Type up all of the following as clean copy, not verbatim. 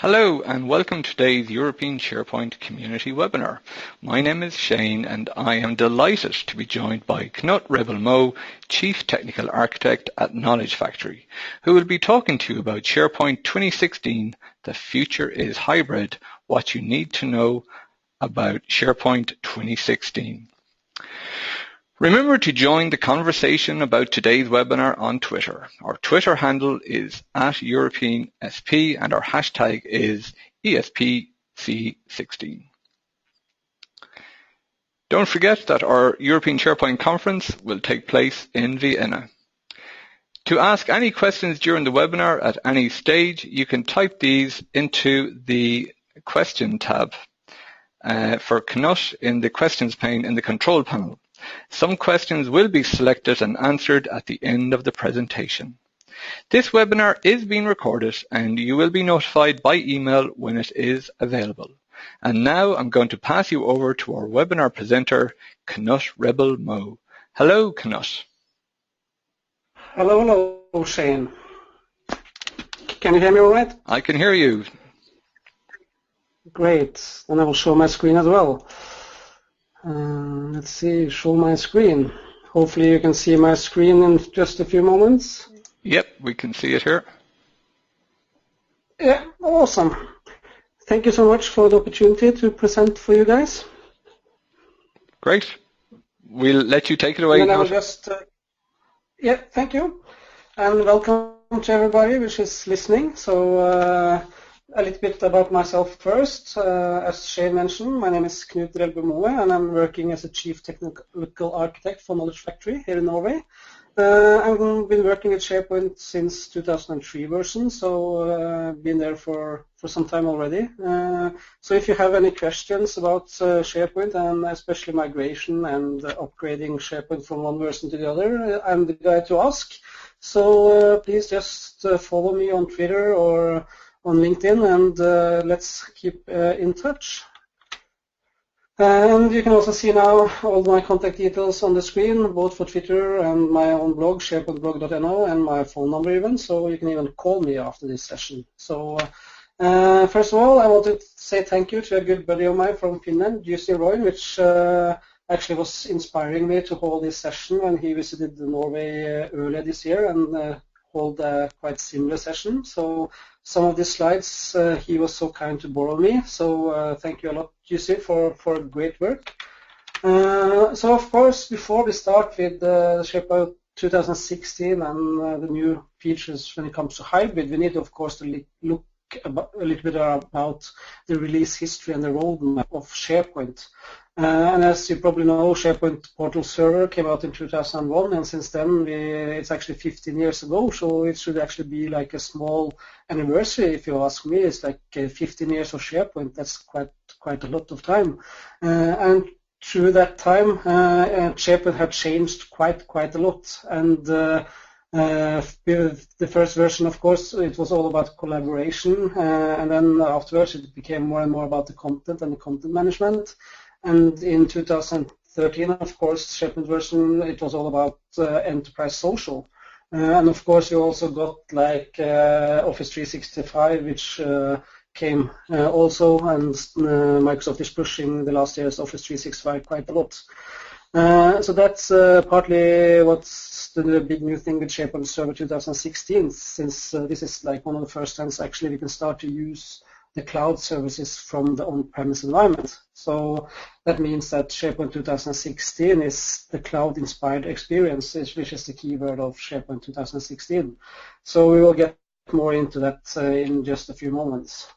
Hello and welcome to today's European SharePoint Community Webinar. My name is Shane and I am delighted to be joined by Knut Rebel-Moe, Chief Technical Architect at Knowledge Factory, who will be talking to you about SharePoint 2016, The Future is Hybrid, what you need to know about SharePoint 2016. Remember to join the conversation about today's webinar on Twitter. Our Twitter handle is @EuropeanSP and our hashtag is ESPC16. Don't forget that our European SharePoint conference will take place in Vienna. To ask any questions during the webinar at any stage, you can type these into the question tab for Knut in the questions pane in the control panel. Some questions will be selected and answered at the end of the presentation. This webinar is being recorded and you will be notified by email when it is available. And now I'm going to pass you over to our webinar presenter, Knut Rebel-Moe. Hello, Knut. Hello, Shane. Can you hear me all right? I can hear you. Great. And I will show my screen as well. Let's see, show my screen. Hopefully you can see my screen in just a few moments. Yep, we can see it here. Yeah, awesome. Thank you so much for the opportunity to present for you guys. Great. We'll let you take it away. And I will just, yeah, thank you. And welcome to everybody which is listening. So a little bit about myself first. As Shane mentioned, my name is Knut Rebel-Moe and I'm working as a Chief Technical Architect for Knowledge Factory here in Norway. I've been working with SharePoint since 2003 version, so been there for some time already. So if you have any questions about SharePoint and especially migration and upgrading SharePoint from one version to the other, I'm the guy to ask. So please just follow me on Twitter or on LinkedIn and let's keep in touch. And you can also see now all my contact details on the screen, both for Twitter and my own blog, sharepointblog.no, and my phone number even, so you can even call me after this session. So first of all, I want to say thank you to a good buddy of mine from Finland, Jussi Roy, which actually was inspiring me to hold this session when he visited Norway earlier this year and hold a quite similar session. So some of the slides he was so kind to borrow me. So thank you a lot, Jussi, for great work. So of course, before we start with SharePoint 2016 and the new features when it comes to hybrid, we need, of course, to look a little bit about the release history and the roadmap of SharePoint. And as you probably know, SharePoint Portal Server came out in 2001, and since then it's actually 15 years ago, so it should actually be like a small anniversary, if you ask me. It's like 15 years of SharePoint. That's quite a lot of time. And through that time, SharePoint had changed quite a lot. And with the first version, of course, it was all about collaboration, and then afterwards it became more and more about the content and the content management. And in 2013, of course, SharePoint version, it was all about enterprise social. And of course, you also got like Office 365, which came also, and Microsoft is pushing the last year's Office 365 quite a lot. So that's partly what's the big new thing with SharePoint Server 2016, since this is like one of the first times actually we can start to use the cloud services from the on-premise environment. So that means that SharePoint 2016 is the cloud-inspired experience, which is the keyword of SharePoint 2016. So we will get more into that in just a few moments.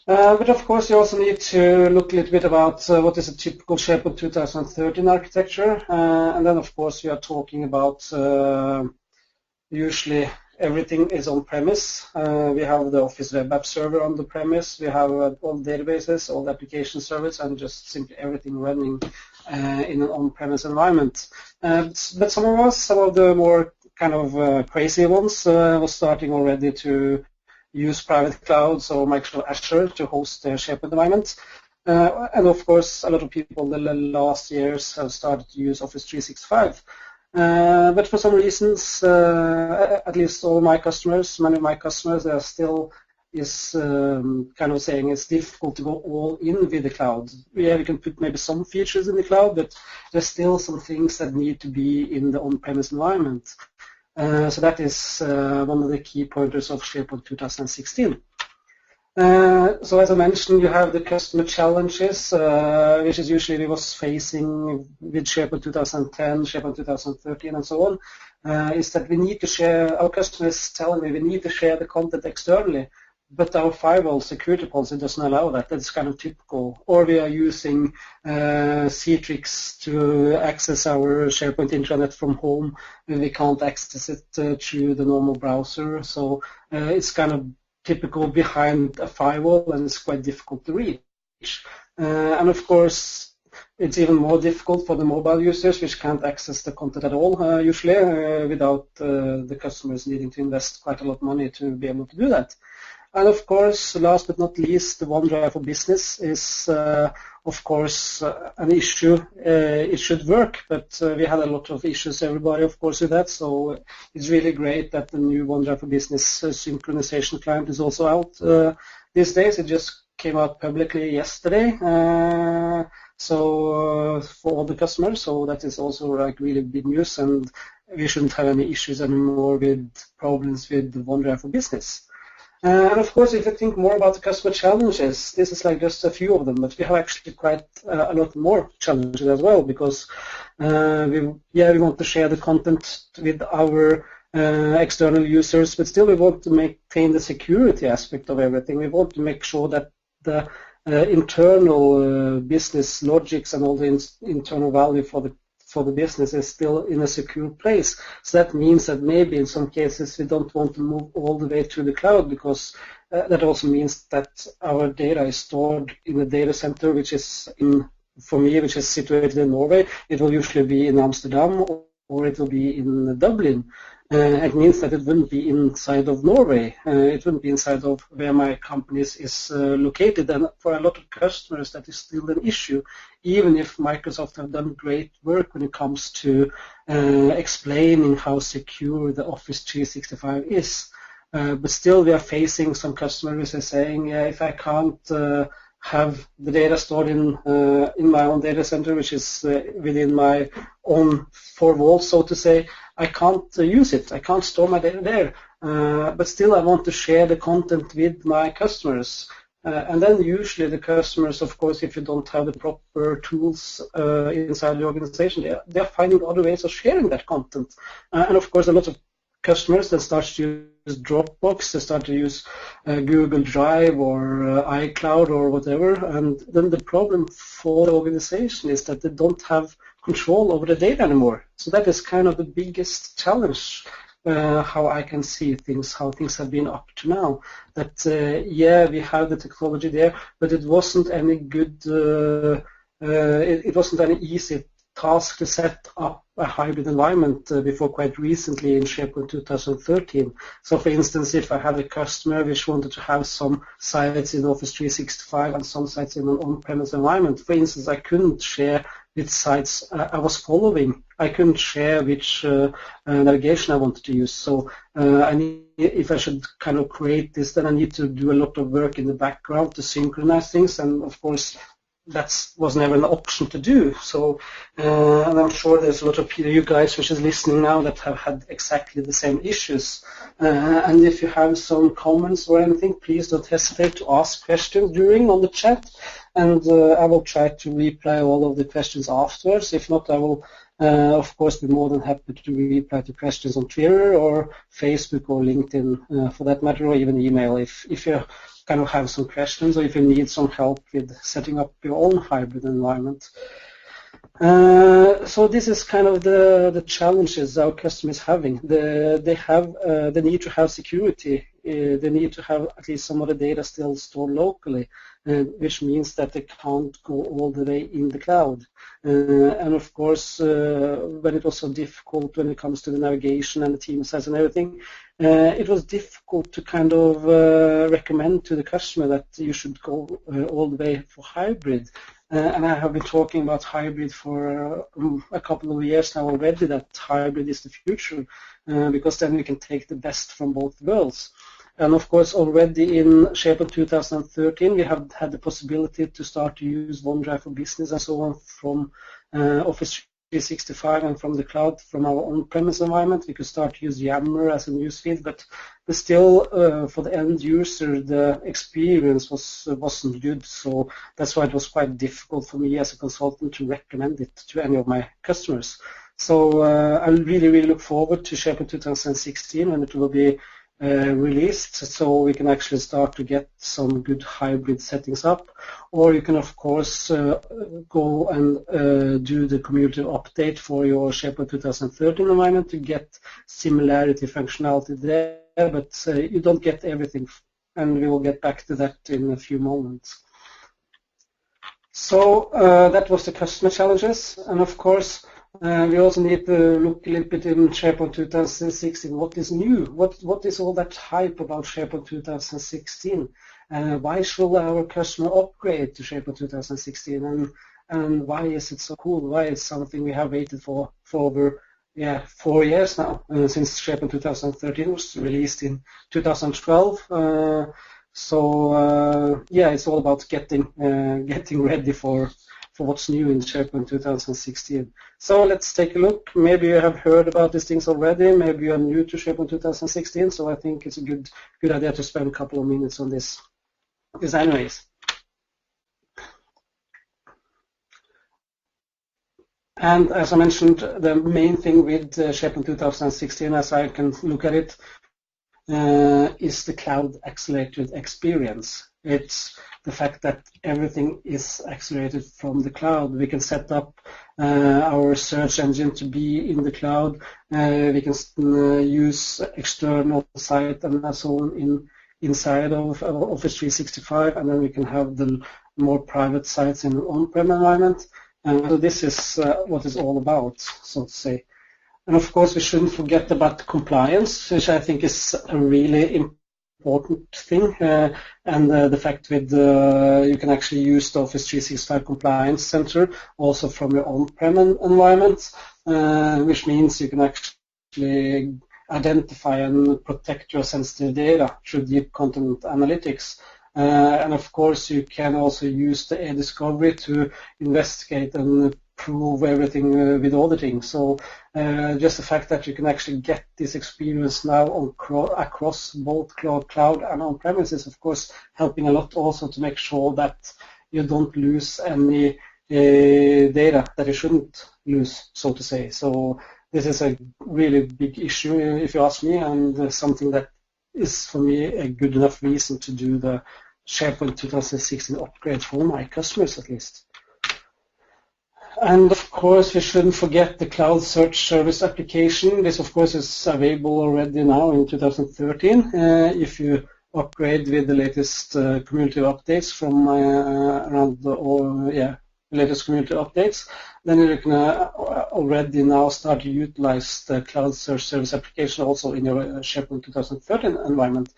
But of course, you also need to look a little bit about what is a typical SharePoint 2013 architecture. And then, of course, we are talking about usually everything is on-premise. We have the Office Web App Server on the premise. We have all the databases, all the application servers, and just simply everything running in an on-premise environment. But some of the more kind of crazy ones was starting already to use private clouds or Microsoft Azure to host their SharePoint environment. And of course, a lot of people in the last years have started to use Office 365. But for some reasons, at least all my customers, many of my customers, they are still is kind of saying it's difficult to go all in with the cloud. Yeah, we can put maybe some features in the cloud, but there's still some things that need to be in the on-premise environment. So that is one of the key pointers of SharePoint 2016. So as I mentioned, you have the customer challenges, which is usually we was facing with SharePoint 2010, SharePoint 2013, and so on, is that we need to share, our customers telling me we need to share the content externally, but our firewall security policy doesn't allow that. That's kind of typical. Or we are using Citrix to access our SharePoint intranet from home, and we can't access it through the normal browser. So it's kind of typical behind a firewall, and it's quite difficult to reach. And of course, it's even more difficult for the mobile users, which can't access the content at all, usually, without the customers needing to invest quite a lot of money to be able to do that. And of course, last but not least, the OneDrive for Business is, of course, an issue. It should work, but we had a lot of issues, everybody, of course, with that. So it's really great that the new OneDrive for Business synchronization client is also out these days. It just came out publicly yesterday. So for all the customers, so that is also like really big news, and we shouldn't have any issues anymore with problems with the OneDrive for Business. And of course, if you think more about the customer challenges, this is like just a few of them, but we have actually quite a lot more challenges as well, because we want to share the content with our external users, but still we want to maintain the security aspect of everything. We want to make sure that the internal business logics and all the internal value for the business is still in a secure place. So that means that maybe in some cases we don't want to move all the way to the cloud, because that also means that our data is stored in a data center, which is which is situated in Norway. It will usually be in Amsterdam, or it will be in Dublin. It means that it wouldn't be inside of Norway. It wouldn't be inside of where my company is located. And for a lot of customers, that is still an issue, even if Microsoft have done great work when it comes to explaining how secure the Office 365 is. But still, we are facing some customers who are saying, yeah, if I can't have the data stored in my own data center, which is within my own four walls, so to say, I can't use it. I can't store my data there. But still, I want to share the content with my customers. And then usually the customers, of course, if you don't have the proper tools inside the organization, they're finding other ways of sharing that content. And of course, a lot of customers that start to use Dropbox, they start to use Google Drive or iCloud or whatever, and then the problem for the organization is that they don't have control over the data anymore. So that is kind of the biggest challenge, how I can see things, how things have been up to now. That, yeah, we have the technology there, but it wasn't any good, it wasn't any easy task to set up a hybrid environment before quite recently in SharePoint 2013. So for instance, if I had a customer which wanted to have some sites in Office 365 and some sites in an on-premise environment, for instance, I couldn't share which sites I was following. I couldn't share which navigation I wanted to use. So if I should kind of create this, then I need to do a lot of work in the background to synchronize things, and of course that was never an option to do. So, and I'm sure there's a lot of you guys which is listening now that have had exactly the same issues. And if you have some comments or anything, please don't hesitate to ask questions during on the chat, and I will try to reply all of the questions afterwards. If not, I will, of course, be more than happy to reply to questions on Twitter or Facebook or LinkedIn, for that matter, or even email if you kind of have some questions, or if you need some help with setting up your own hybrid environment. So this is kind of the challenges our customers having. They need to have security. They need to have at least some of the data still stored locally, which means that they can't go all the way in the cloud. And of course, when it was so difficult when it comes to the navigation and the team size and everything, it was difficult to kind of recommend to the customer that you should go all the way for hybrid. And I have been talking about hybrid for a couple of years now already, that hybrid is the future, because then we can take the best from both worlds. And of course, already in SharePoint 2013, we have had the possibility to start to use OneDrive for Business and so on from Office 365 and from the cloud, from our on-premise environment. We could start to use Yammer as a newsfeed, but still, for the end user, the experience wasn't good. So that's why it was quite difficult for me as a consultant to recommend it to any of my customers. So I really, really look forward to SharePoint 2016 when it will be released, so we can actually start to get some good hybrid settings up. Or you can, of course, go and do the cumulative update for your SharePoint 2013 environment to get similarity functionality there, but you don't get everything, and we will get back to that in a few moments. So that was the customer challenges, and of course, we also need to look a little bit in SharePoint 2016. What is new? What is all that hype about SharePoint 2016? Why should our customer upgrade to SharePoint 2016? And why is it so cool? Why is something we have waited for over 4 years now, since SharePoint 2013 was released in 2012? It's all about getting ready for what's new in SharePoint 2016. So let's take a look. Maybe you have heard about these things already. Maybe you are new to SharePoint 2016. So I think it's a good idea to spend a couple of minutes on this. Because anyways. And as I mentioned, the main thing with SharePoint 2016, as I can look at it, is the cloud accelerated experience. It's the fact that everything is accelerated from the cloud. We can set up our search engine to be in the cloud. We can use external site and so on inside of Office 365, and then we can have the more private sites in on-prem environment. So this is what it's all about, so to say. And of course, we shouldn't forget about compliance, which I think is a really important thing. And the fact with you can actually use the Office 365 Compliance Center also from your on-prem environment, which means you can actually identify and protect your sensitive data through deep content analytics. And of course, you can also use the e-discovery to investigate and prove everything with auditing. So just the fact that you can actually get this experience now across both cloud and on-premise is, of course, helping a lot also to make sure that you don't lose any data that you shouldn't lose, so to say. So this is a really big issue, if you ask me, and something that is, for me, a good enough reason to do the SharePoint 2016 upgrade for my customers, at least. And of course, we shouldn't forget the cloud search service application. This, of course, is available already now in 2013. If you upgrade with the latest community updates from latest community updates, then you can already now start to utilize the cloud search service application also in your SharePoint 2013 environment.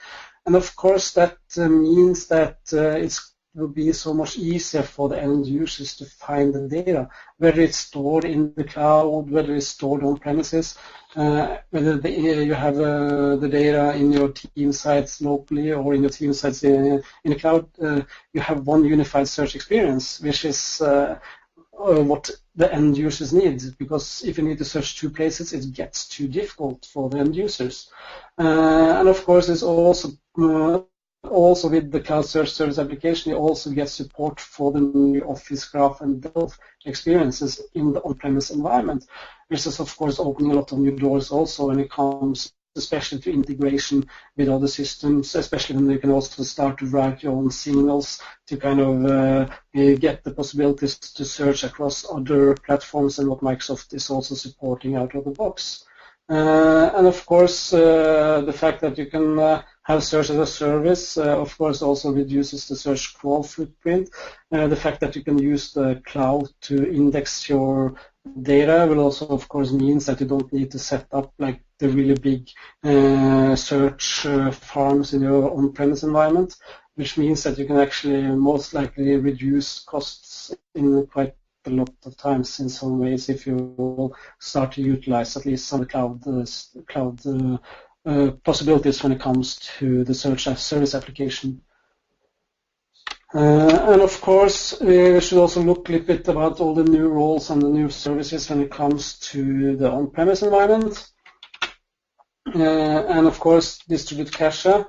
And of course, that means that it will be so much easier for the end users to find the data, whether it's stored in the cloud, whether it's stored on premises, whether you have the data in your team sites locally or in your team sites in the cloud. You have one unified search experience, which is what the end users need, because if you need to search two places, it gets too difficult for the end users. And of course, it's also with the cloud search service application, you also get support for the new Office Graph and Delve experiences in the on-premise environment, which is, of course, opening a lot of new doors also when it comes especially to integration with other systems, especially when you can also start to write your own signals to kind of get the possibilities to search across other platforms and what Microsoft is also supporting out of the box. And of course, the fact that you can have search as a service, of course, also reduces the search crawl footprint. The fact that you can use the cloud to index your data will also, of course, means that you don't need to set up like the really big search farms in your on-premise environment, which means that you can actually most likely reduce costs in quite a lot of times in some ways if you will start to utilize at least some cloud possibilities when it comes to the search as service application. And of course, we should also look a little bit about all the new roles and the new services when it comes to the on-premise environment. And of course, distributed cache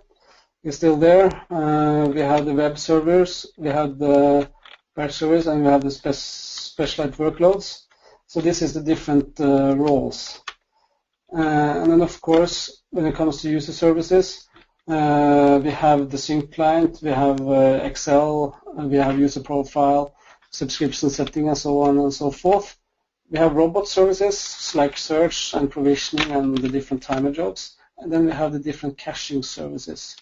is still there. We have the web servers, we have the batch servers, and we have the specialized workloads. So this is the different roles. And then of course, when it comes to user services, we have the sync client, we have Excel, we have user profile, subscription setting, and so on and so forth. We have robot services like search and provisioning and the different timer jobs. And then we have the different caching services.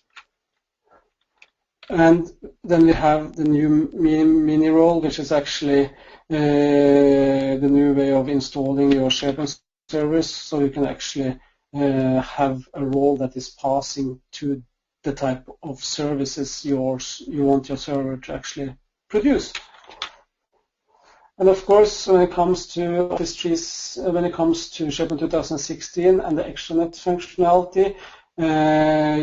And then we have the new mini role, which is actually the new way of installing your SharePoint service, so you can actually have a role that is passing to the type of services you want your server to actually produce. And of course, when it comes to Office 3, when it comes to SharePoint 2016 and the extranet functionality,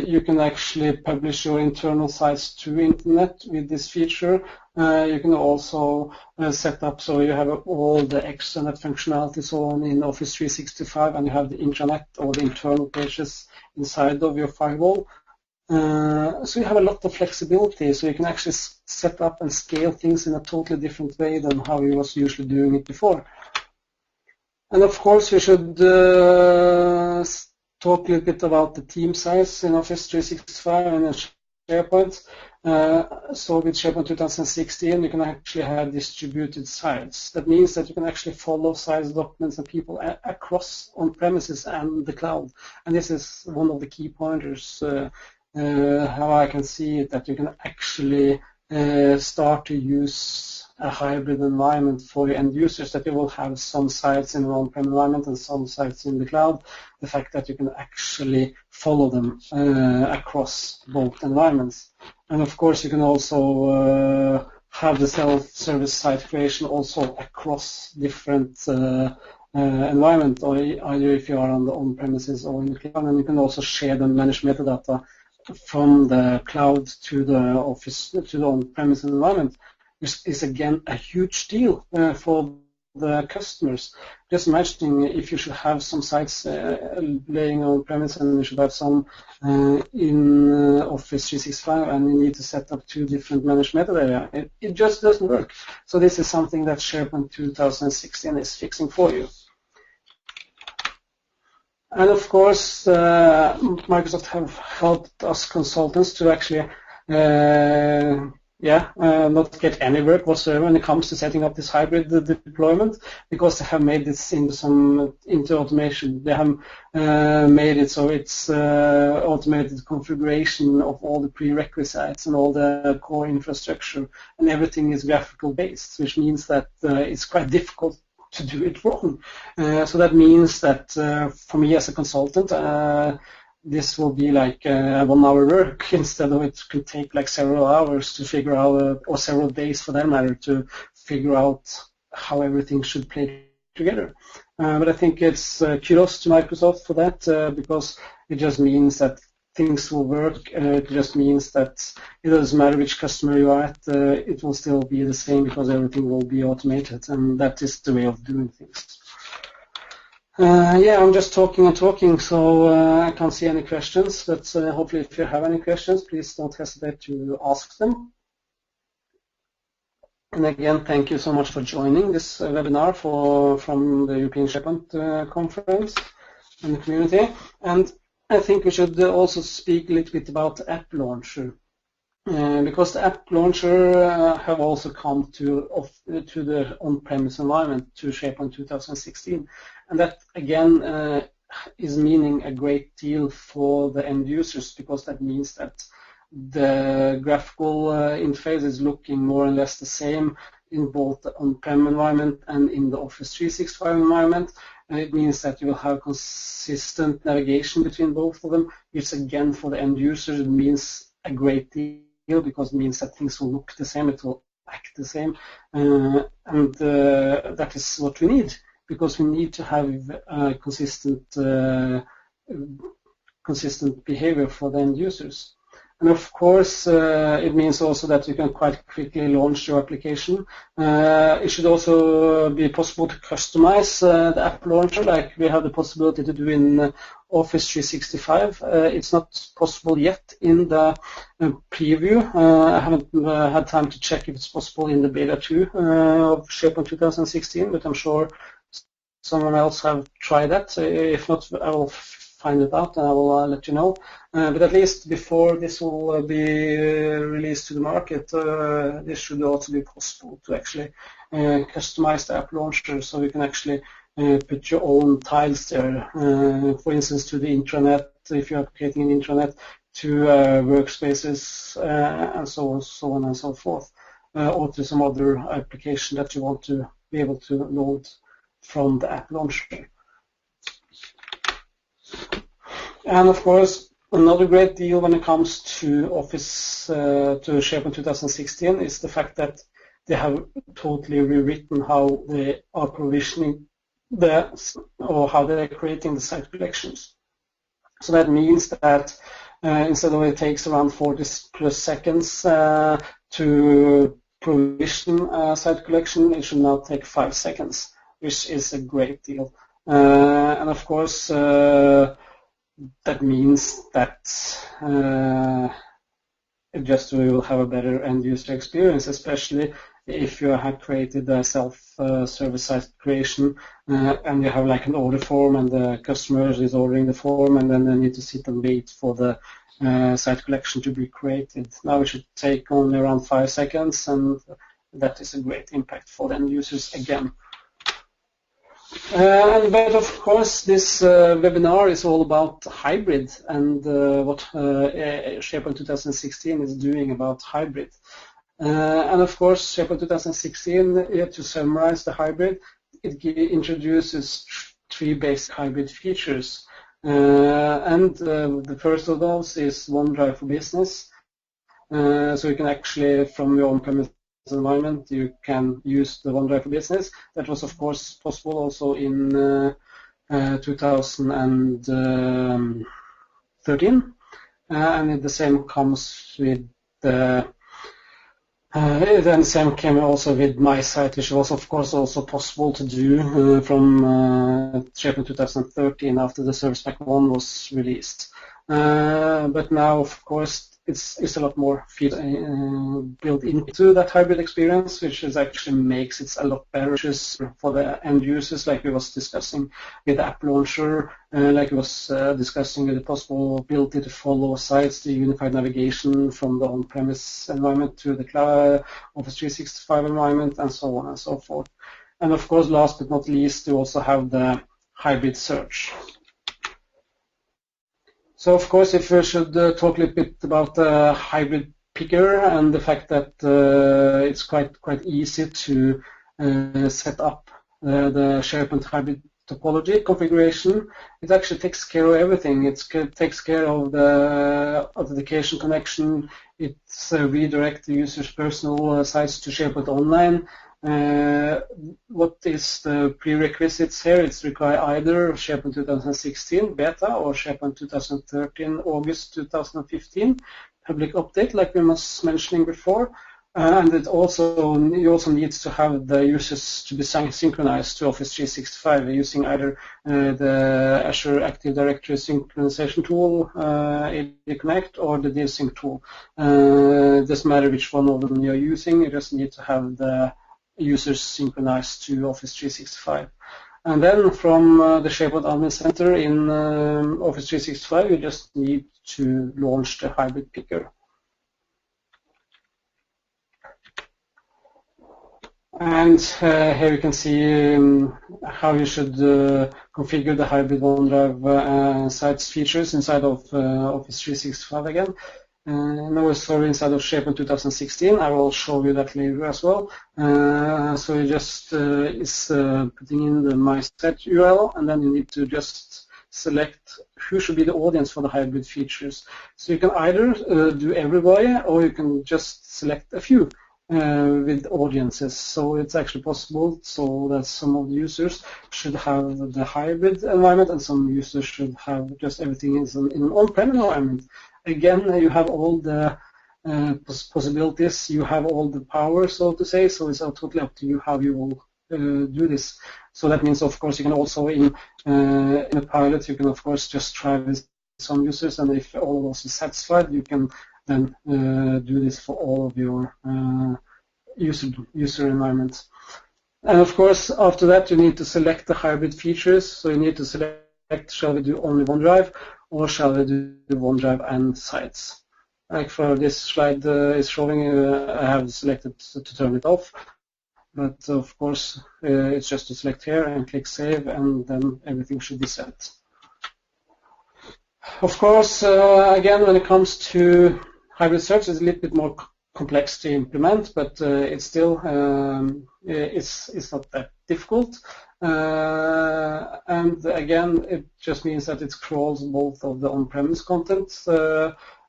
you can actually publish your internal sites to internet with this feature. You can also set up so you have all the extranet functionality so on in Office 365, and you have the intranet or the internal pages inside of your firewall. So you have a lot of flexibility, so you can actually set up and scale things in a totally different way than how you was usually doing it before. And of course, we should talk a little bit about the team size in Office 365 and in SharePoint. So with SharePoint 2016, you can actually have distributed sites. That means that you can actually follow sites, documents, and people across on-premises and the cloud. And this is one of the key pointers, how I can see it, that you can actually start to use a hybrid environment for your end users, that you will have some sites in an on-prem environment and some sites in the cloud. The fact that you can actually follow them across both environments. And of course, you can also have the self-service site creation also across different environments, or either if you are on the on-premises or in the cloud. And you can also share and manage metadata from the cloud to the office, to the on-premise environment, which is again a huge deal for the customers. Just imagine if you should have some sites laying on premise and you should have some in Office 365 and you need to set up two different managed metadata. It just doesn't work. So this is something that SharePoint 2016 is fixing for you. And of course, Microsoft have helped us consultants to actually not get any work whatsoever when it comes to setting up this hybrid deployment, because they have made this into automation. They have made it so it's automated configuration of all the prerequisites and all the core infrastructure, and everything is graphical based, which means that it's quite difficult to do it wrong. So that means that for me as a consultant, this will be like a 1 hour work instead of it could take like several hours to figure out, or several days for that matter, to figure out how everything should play together. But I think it's kudos to Microsoft for that, because it just means that things will work. It just means that it doesn't matter which customer you are at, it will still be the same because everything will be automated, and that is the way of doing things. I'm just talking and talking, so I can't see any questions, but hopefully if you have any questions, please don't hesitate to ask them. And again, thank you so much for joining this webinar from the European SharePoint Conference and the community. And I think we should also speak a little bit about the app launcher, because the app launcher have also come to the on-premise environment, to SharePoint 2016, and that again is meaning a great deal for the end users, because that means that the graphical interface is looking more or less the same in both the on-prem environment and in the Office 365 environment. And it means that you will have consistent navigation between both of them, which again for the end users it means a great deal, because it means that things will look the same, it will act the same, and that is what we need, because we need to have consistent consistent behavior for the end users. And of course, it means also that you can quite quickly launch your application. It should also be possible to customize the app launcher, like we have the possibility to do in Office 365. It's not possible yet in the preview. I haven't had time to check if it's possible in the beta 2 of SharePoint 2016, but I'm sure someone else have tried that. If not, I will find it out and I will let you know. But at least before this will be released to the market, this should also be possible to actually customize the app launcher, so you can actually put your own tiles there. For instance, to the intranet, if you are creating an intranet, to workspaces, and so on and so forth, or to some other application that you want to be able to load from the app launcher. And of course, another great deal when it comes to Office to SharePoint 2016 is the fact that they have totally rewritten how they are provisioning or how they are creating the site collections. So that means that instead of it takes around 40 plus seconds to provision a site collection, it should now take 5 seconds, which is a great deal. And of course, that means that just we will have a better end user experience, especially if you have created a self-service site creation and you have like an order form and the customer is ordering the form and then they need to sit and wait for the site collection to be created. Now it should take only around 5 seconds, and that is a great impact for the end users again. But of course, this webinar is all about hybrid and what SharePoint 2016 is doing about hybrid. And of course, SharePoint 2016, to summarize the hybrid, it introduces 3 basic hybrid features. And the first of those is OneDrive for Business. So you can actually, from your on-premise environment, you can use the OneDrive for Business. That was, of course, possible also in 2013. And the same comes with then the same came also with My Site, which was, of course, also possible to do from SharePoint 2013 after the Service Pack 1 was released. But now, of course, it's a lot more built into that hybrid experience, which is actually makes it a lot better for the end users, like we was discussing with the app launcher, like we was discussing with the possibility to follow sites, the unified navigation from the on-premise environment to the cloud, Office 365 environment, and so on and so forth. And of course, last but not least, you also have the hybrid search. So, of course, if we should talk a little bit about the hybrid picker and the fact that it's quite easy to set up the SharePoint hybrid topology configuration, it actually takes care of everything. It takes care of the authentication connection. It's redirect the user's personal sites to SharePoint Online. What is the prerequisites here? It's require either SharePoint 2016 beta or SharePoint 2013 August 2015 public update, like we was mentioning before. And you also need to have the users to be synchronized to Office 365 using either the Azure Active Directory synchronization tool, AD Connect, or the DSync tool. It doesn't matter which one of them you're using, you just need to have the users synchronized to Office 365. And then from the SharePoint Admin Center in Office 365, you just need to launch the hybrid picker. And here you can see how you should configure the hybrid OneDrive sites features inside of Office 365 again. Now it's already inside of SharePoint 2016. I will show you that later as well. So you just putting in the My Site URL, and then you need to just select who should be the audience for the hybrid features. So you can either do everybody, or you can just select a few. with audiences. So it's actually possible so that some of the users should have the hybrid environment and some users should have just everything in an on-prem environment. Again, you have all the possibilities, you have all the power, so to say, so it's totally up to you how you will do this. So that means, of course, you can also in a pilot, you can of course just try with some users, and if all of those is satisfied, you can then do this for all of your user environments. And of course, after that, you need to select the hybrid features. So you need to select, shall we do only OneDrive, or shall we do OneDrive and sites? Like for this slide is showing, I have selected to turn it off. But of course, it's just to select here and click Save, and then everything should be set. Of course, again, when it comes to hybrid search, it's a little bit more complex to implement, but it's still it's not that difficult. And again, it just means that it crawls both of the on-premise content,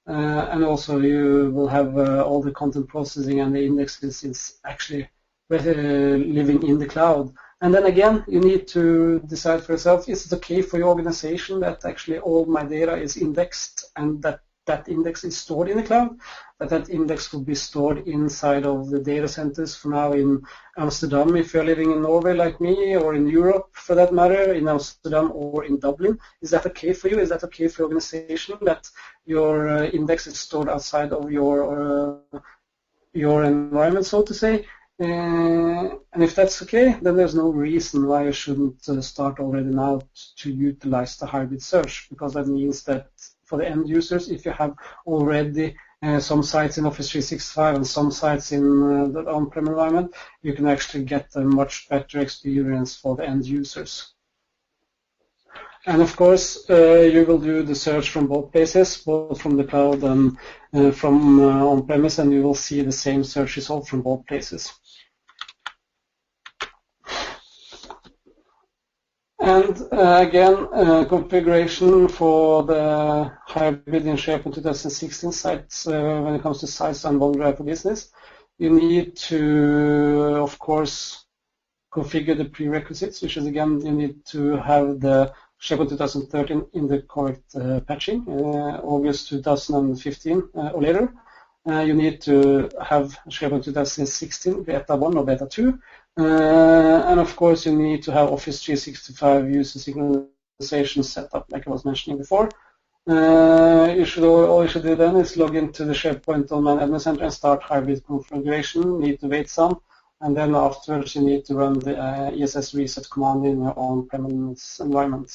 and also you will have all the content processing and the indexes is actually living in the cloud. And then again, you need to decide for yourself, is it okay for your organization that actually all my data is indexed and that index is stored in the cloud, that index will be stored inside of the data centers, for now in Amsterdam if you're living in Norway like me, or in Europe for that matter, in Amsterdam or in Dublin. Is that okay for you? Is that okay for your organization that your index is stored outside of your environment, so to say? And if that's okay, then there's no reason why you shouldn't start already now to utilize the hybrid search, because that means that for the end users, if you have already some sites in Office 365 and some sites in the on-prem environment, you can actually get a much better experience for the end users. And of course, you will do the search from both places, both from the cloud and from on-premise, and you will see the same search result from both places. And again, configuration for the hybrid in SharePoint 2016 sites when it comes to sites and OneDrive for Business. You need to, of course, configure the prerequisites, which is, again, you need to have the SharePoint 2013 in the correct patching, August 2015 or later. You need to have SharePoint 2016 Beta 1 or Beta 2. And of course, you need to have Office 365 user synchronization set up, like I was mentioning before. All you should do then is log into the SharePoint Online Admin Center and start hybrid configuration. You need to wait some, and then afterwards you need to run the ESS reset command in your on-premise environment.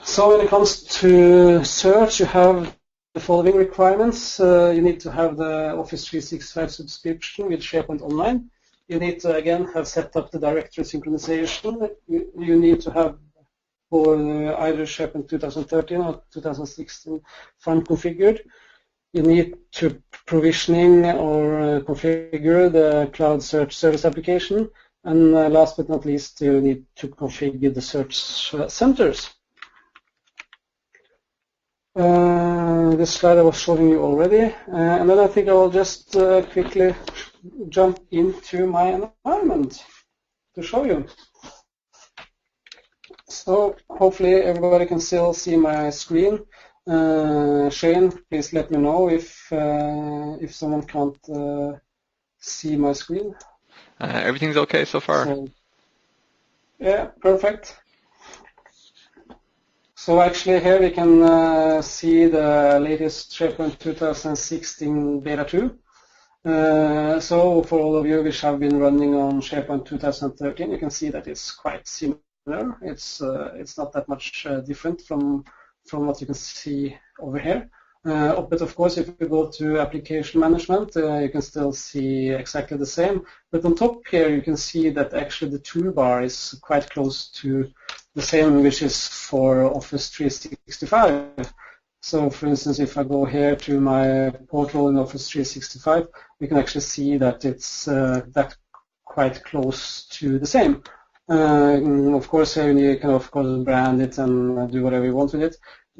So when it comes to search, you have the following requirements. You need to have the Office 365 subscription with SharePoint Online. You need to, again, have set up the directory synchronization. You need to have for either SharePoint 2013 or 2016 front configured. You need to provisioning or configure the cloud search service application. And last but not least, you need to configure the search centers. This slide I was showing you already, and then I think I will just quickly jump into my environment to show you. So hopefully everybody can still see my screen. Shane, please let me know if someone can't see my screen. Everything's okay so far. So, yeah, perfect. So actually here we can see the latest SharePoint 2016 Beta 2. So for all of you which have been running on SharePoint 2013, you can see that it's quite similar. It's not that much different from what you can see over here. But of course, if you go to application management, you can still see exactly the same. But on top here, you can see that actually the toolbar is quite close to the same, which is for Office 365. So for instance, if I go here to my portal in Office 365, we can actually see that it's that quite close to the same. Of course, here you can of course brand it and do whatever you want with it.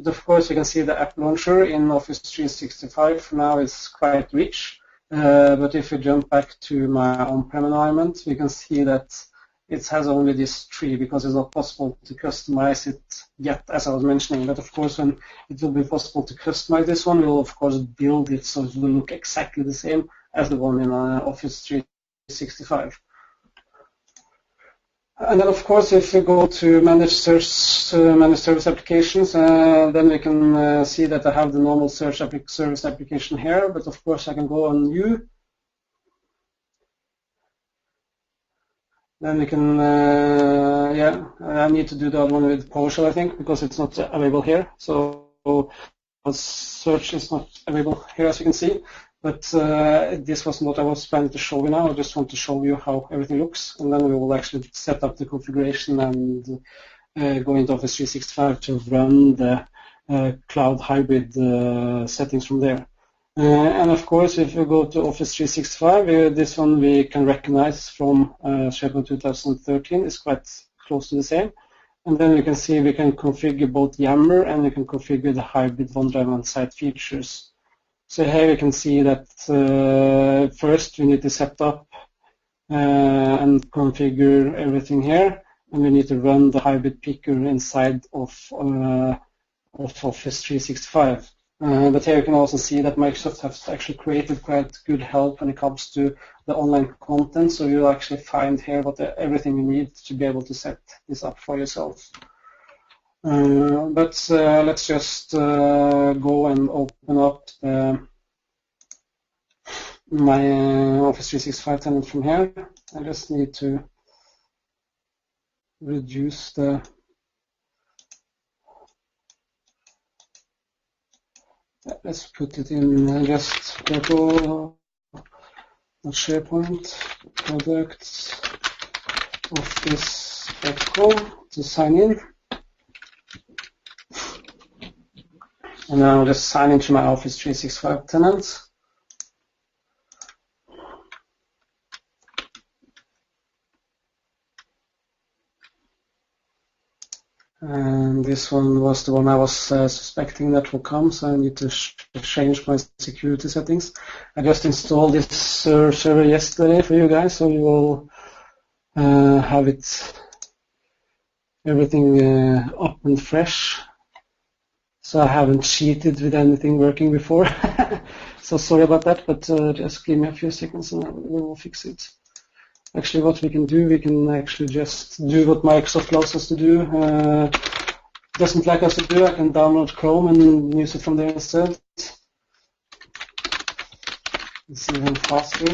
of course, you can see the app launcher in Office 365 for now is quite rich. But if you jump back to my on-prem environment, we can see that it has only this tree because it's not possible to customize it yet, as I was mentioning. But of course, when it will be possible to customize this one, we'll of course build it so it will look exactly the same as the one in Office 365. And then, of course, if we go to manage service applications, then we can see that I have the normal service application here. But of course, I can go on New. Then we can, I need to do the other one with PowerShell, I think, because it's not available here. So search is not available here, as you can see. But this was what I was planning to show you now. I just want to show you how everything looks, and then we will actually set up the configuration and go into Office 365 to run the cloud hybrid settings from there. And of course, if you go to Office 365, this one we can recognize from SharePoint 2013 is quite close to the same. And then we can see we can configure both Yammer and we can configure the hybrid OneDrive on-site features. So here we can see that first we need to set up and configure everything here, and we need to run the hybrid picker inside of Office 365. But here you can also see that Microsoft has actually created quite good help when it comes to the online content, so you'll actually find here everything you need to be able to set this up for yourself. But let's just go and open up my Office 365 tenant from here. I just need to reduce the let's put it in just local SharePoint products office.com to sign in. And now I'll just sign into my Office 365 tenant. And this one was the one I was suspecting that will come, so I need to change my security settings. I just installed this server yesterday for you guys, so you will have everything up and fresh. So I haven't cheated with anything working before. So sorry about that, but just give me a few seconds and we will fix it. Actually, what we can do, we can actually just do what Microsoft allows us to do. Doesn't like us to do, I can download Chrome and use it from there instead. It's even faster.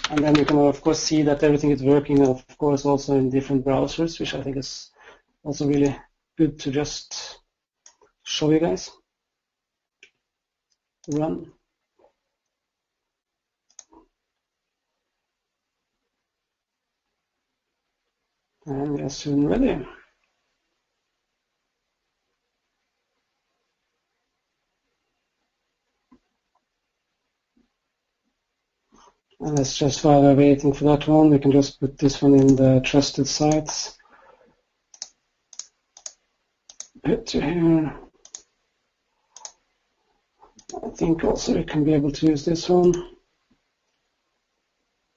And then you can, of course, see that everything is working, of course, also in different browsers, which I think is also really good to just show you guys. Run. And we are soon ready. And let's just, while we're waiting for that one, we can just put this one in the trusted sites. Hit to here. I think also we can be able to use this one.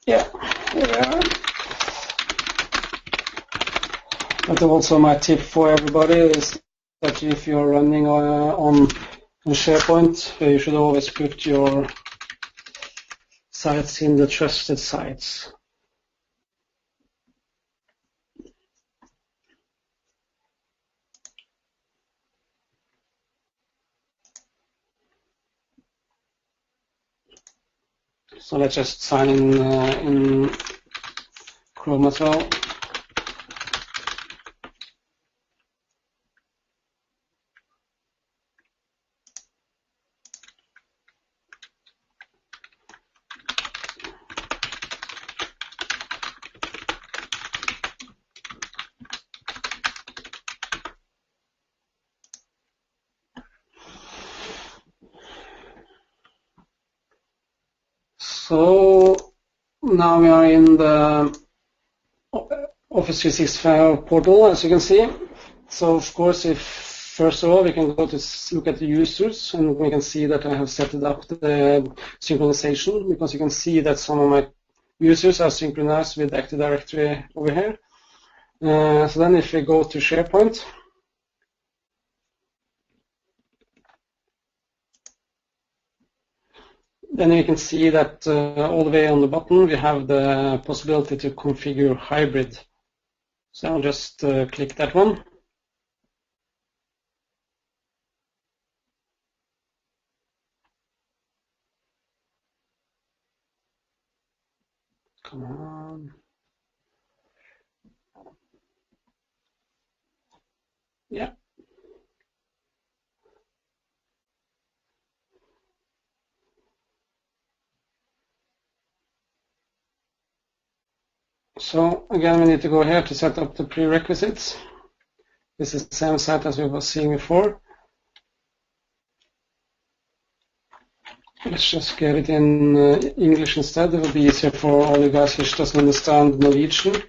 Yeah, here we are. But also my tip for everybody is that if you're running on SharePoint, you should always put your sites in the trusted sites. So let's just sign in Chrome as well. So now we are in the Office 365 portal, as you can see. So of course, if first of all, we can go to look at the users, and we can see that I have set it up the synchronization, because you can see that some of my users are synchronized with Active Directory over here. So then if we go to SharePoint, then you can see that all the way on the bottom we have the possibility to configure hybrid. So I'll just click that one. Come on. Yeah. So again, we need to go here to set up the prerequisites. This is the same site as we were seeing before. Let's just get it in English instead. It will be easier for all you guys which doesn't understand Norwegian.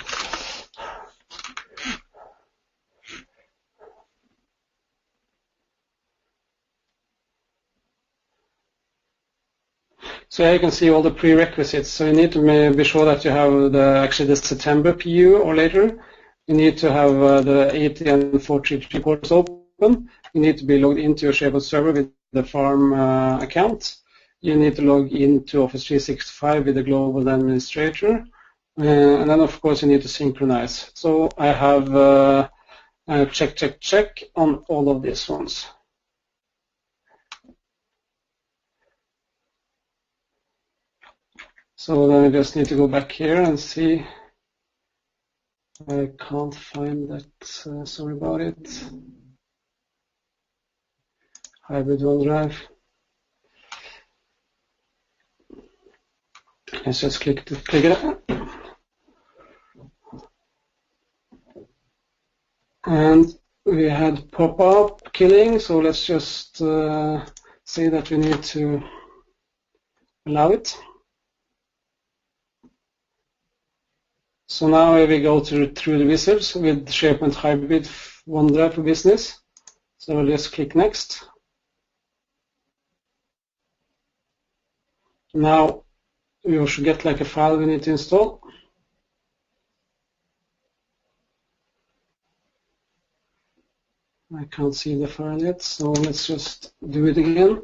So here you can see all the prerequisites. So you need to be sure that you have actually the September PU or later. You need to have the 80 and 433 ports open. You need to be logged into your SharePoint server with the farm account. You need to log into Office 365 with the global administrator. And then, of course, you need to synchronize. So I have check on all of these ones. So then I just need to go back here and see. I can't find that. Sorry about it. Hybrid OneDrive. Let's just click it. And we had pop-up killing, so let's just say that we need to allow it. So now we go through the wizards with SharePoint Hybrid OneDrive for Business. So we'll just click Next. Now we should get like a file we need to install. I can't see the file yet, so let's just do it again.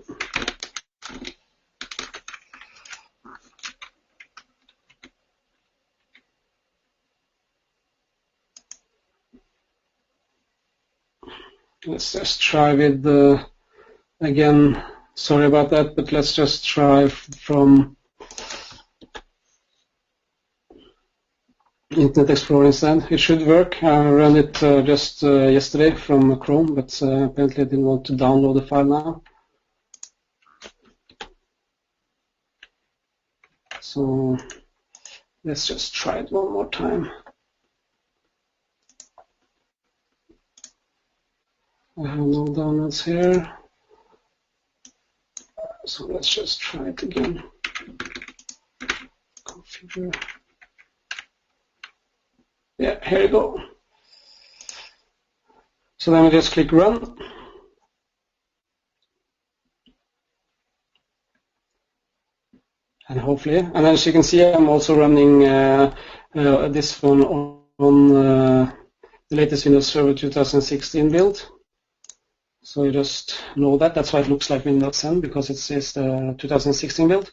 Let's just try with again, sorry about that, but let's just try from Internet Explorer instead. It should work. I ran it just yesterday from Chrome, but apparently I didn't want to download the file now. So let's just try it one more time. I have no downloads here. So let's just try it again. Configure. Yeah, here you go. So then we just click Run. And hopefully, and as you can see, I'm also running this one on the latest Windows Server 2016 build. So you just know that. That's why it looks like Windows 10, because it says the 2016 build.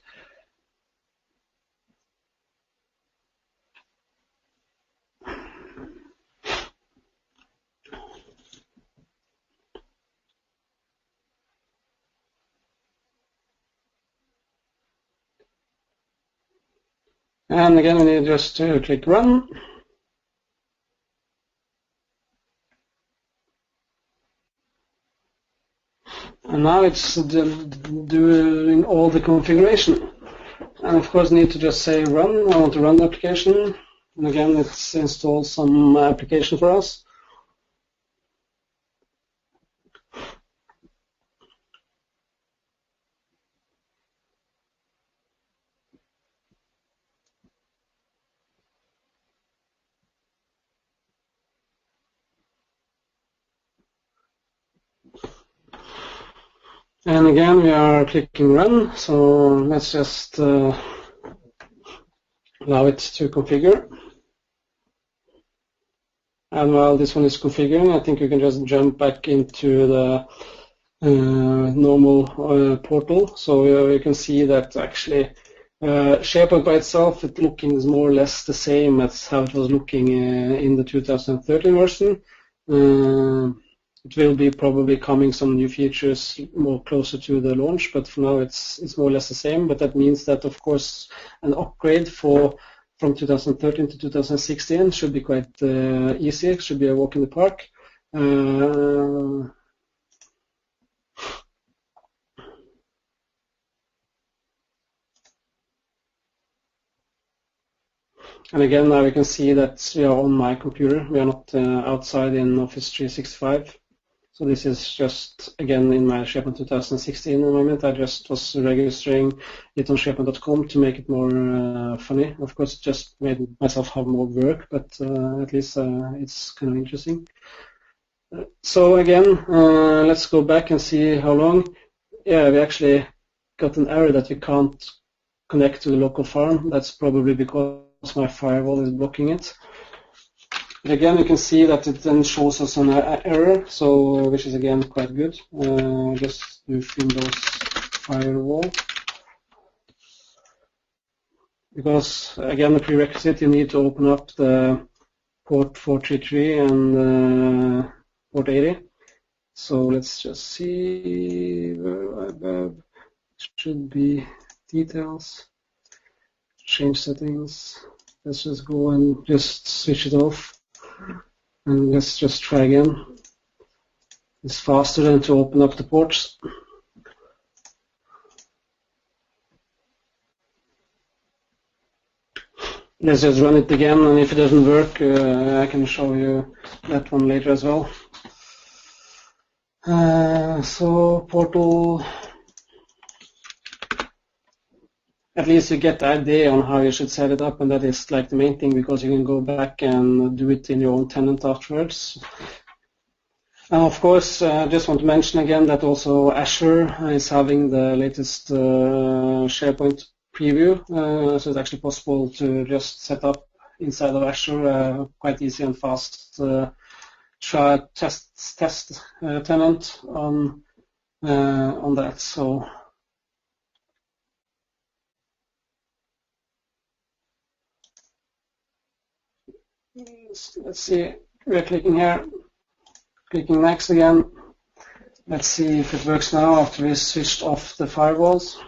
And again, we need just to click Run. And now it's doing all the configuration. And of course, need to just say Run. I want to run the application. And again, it's installed some application for us. And again, we are clicking run. So let's just allow it to configure. And while this one is configuring, I think you can just jump back into the normal portal. So you can see that actually SharePoint by itself, it's looking more or less the same as how it was looking in the 2013 version. It will be probably coming some new features more closer to the launch, but for now it's more or less the same. But that means that, of course, an upgrade from 2013 to 2016 should be quite easy. It should be a walk in the park. And again, now we can see that we are on my computer. We are not outside in Office 365. So this is just, again, in my SharePoint 2016 environment. I just was registering it on SharePoint.com to make it more funny. Of course, it just made myself have more work, but at least it's kind of interesting. So again, let's go back and see how long. Yeah, we actually got an error that we can't connect to the local farm. That's probably because my firewall is blocking it. But again, you can see that it then shows us an error, so which is again quite good. Just do Windows firewall, because again, the prerequisite, you need to open up the port 433 and port 80. So let's just see where should be details, change settings. Let's just go and just switch it off. And let's just try again. It's faster than to open up the ports. Let's just run it again, and if it doesn't work, I can show you that one later as well. So portal, at least you get the idea on how you should set it up, and that is like the main thing, because you can go back and do it in your own tenant afterwards. And of course, I just want to mention again that also Azure is having the latest SharePoint preview, so it's actually possible to just set up inside of Azure quite easy and fast try test tenant on that. So let's see, we're clicking here, clicking next again. Let's see if it works now after we switched off the firewalls.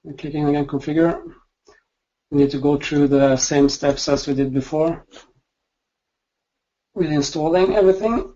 We're clicking again, configure. We need to go through the same steps as we did before with installing everything.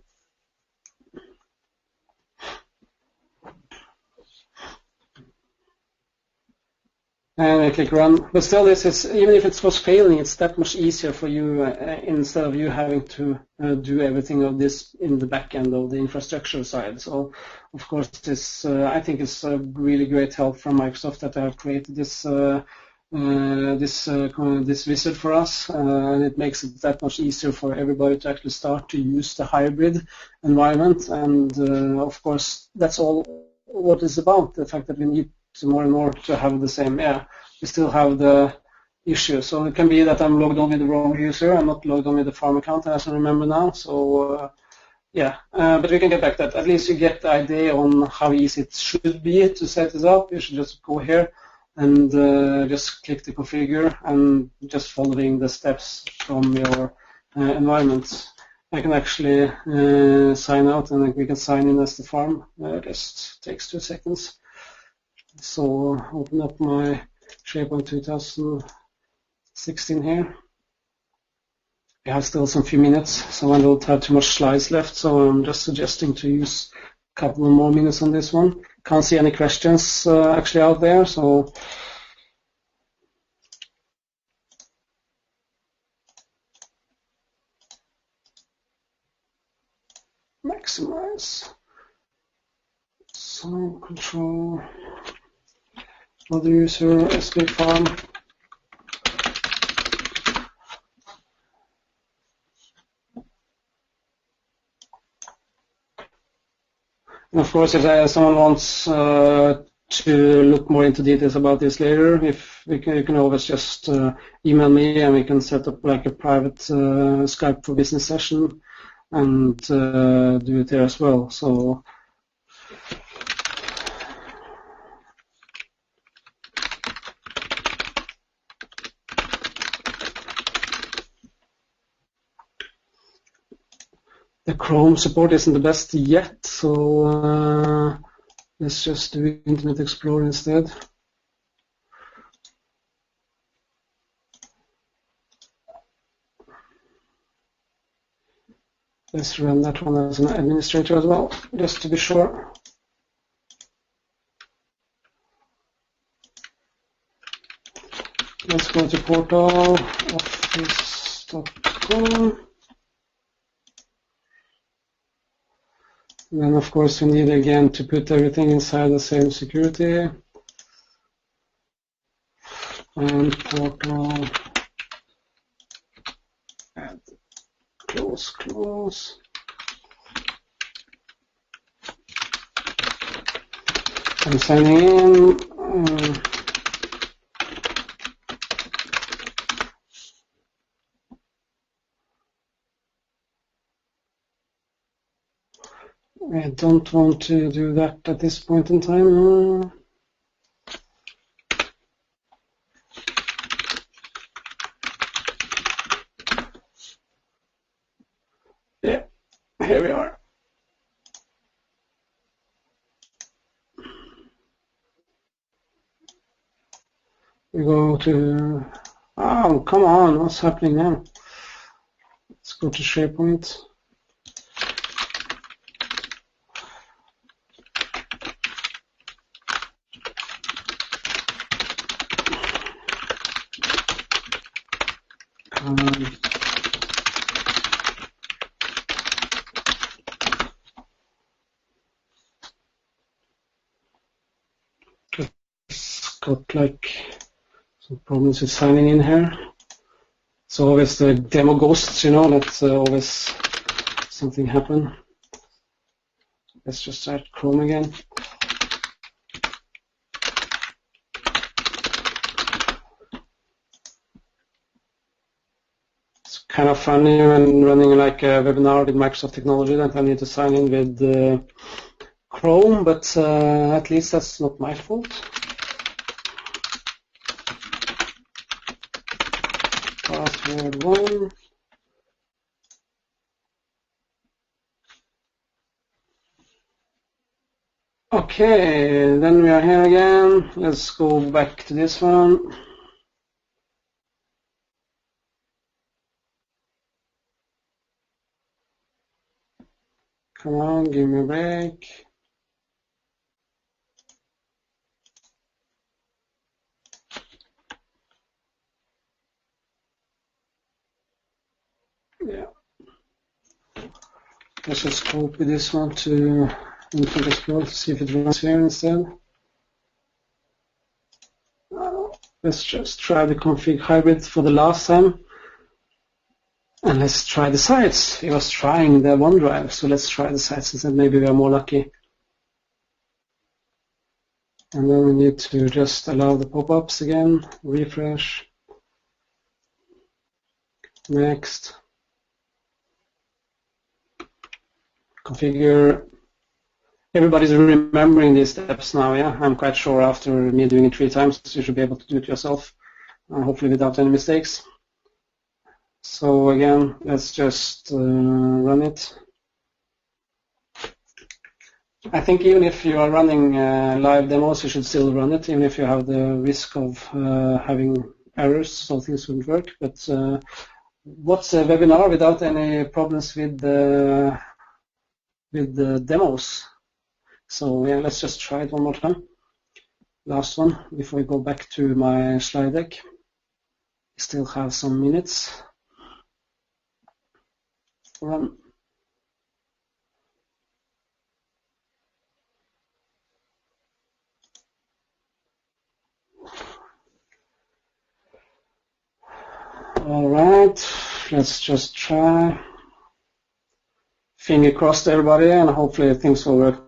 And I click run. But still, this is, even if it was failing, it's that much easier for you instead of you having to do everything of this in the back end of the infrastructure side. So, of course, this I think it's a really great help from Microsoft that they have created this this wizard for us, and it makes it that much easier for everybody to actually start to use the hybrid environment. And of course, that's all what it's about, the fact that we need more and more to have the same. Yeah, we still have the issue. So it can be that I'm logged on with the wrong user. I'm not logged on with the farm account, as I remember now. So yeah, but we can get back to that. At least you get the idea on how easy it should be to set this up. You should just go here and just click the configure and just following the steps from your environment. I can actually sign out, and we can sign in as the farm. It just takes 2 seconds. So open up my SharePoint 2016 here. We have still some few minutes, so I don't have too much slides left, so I'm just suggesting to use a couple of more minutes on this one. Can't see any questions actually out there, so maximize. So control other user, escape farm. And of course, if someone wants to look more into details about this later, if you can always just email me, and we can set up like a private Skype for Business session and do it there as well. So the Chrome support isn't the best yet, so let's just do Internet Explorer instead. Let's run that one as an administrator as well, just to be sure. Let's go to portal office.com. And then, of course, we need again to put everything inside the same security. And portal, add, close. I'm signing in. I don't want to do that at this point in time. Yeah, here we are. We go to, oh, come on, what's happening now? Let's go to SharePoint. Got like some problems with signing in here. So always the demo ghosts, that's always something happen. Let's just start Chrome again. It's kind of funny when running like a webinar with Microsoft technology that I need to sign in with Chrome, but at least that's not my fault. Password 1. Okay, then we are here again. Let's go back to this one. Come on, give me a break. Yeah. Let's just copy this one to Internet Explorer to see if it runs here instead. Let's just try the config hybrid for the last time. And let's try the sites. It was trying the OneDrive, so let's try the sites instead. Maybe we are more lucky. And then we need to just allow the pop-ups again. Refresh. Next. Configure. Everybody's remembering these steps now, yeah? I'm quite sure after me doing it 3 times, you should be able to do it yourself, hopefully without any mistakes. So again, let's just run it. I think even if you are running live demos, you should still run it, even if you have the risk of having errors, so things wouldn't work. But what's a webinar without any problems with the demos? So yeah, let's just try it one more time. Last one before we go back to my slide deck. We still have some minutes. Run. All right, let's just try. Finger crossed, everybody, and hopefully things will work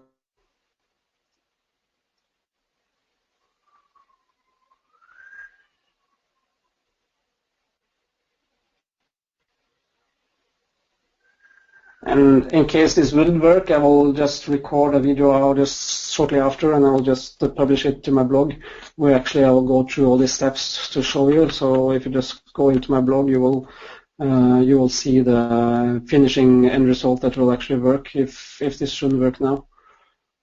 And in case this wouldn't work, I will just record a video just shortly after, and I will just publish it to my blog, where actually I will go through all these steps to show you. So if you just go into my blog, you will see the finishing end result that will actually work if this shouldn't work now.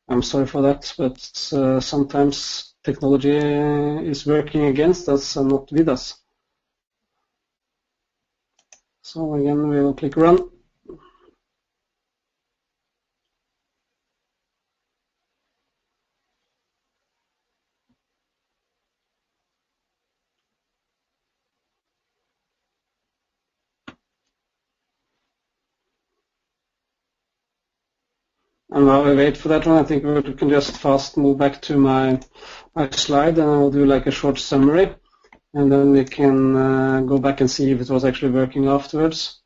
I'm sorry for that, but sometimes technology is working against us and not with us. So again, we will click run. And while we wait for that one, I think we can just fast move back to my slide, and I'll do like a short summary, and then we can go back and see if it was actually working afterwards.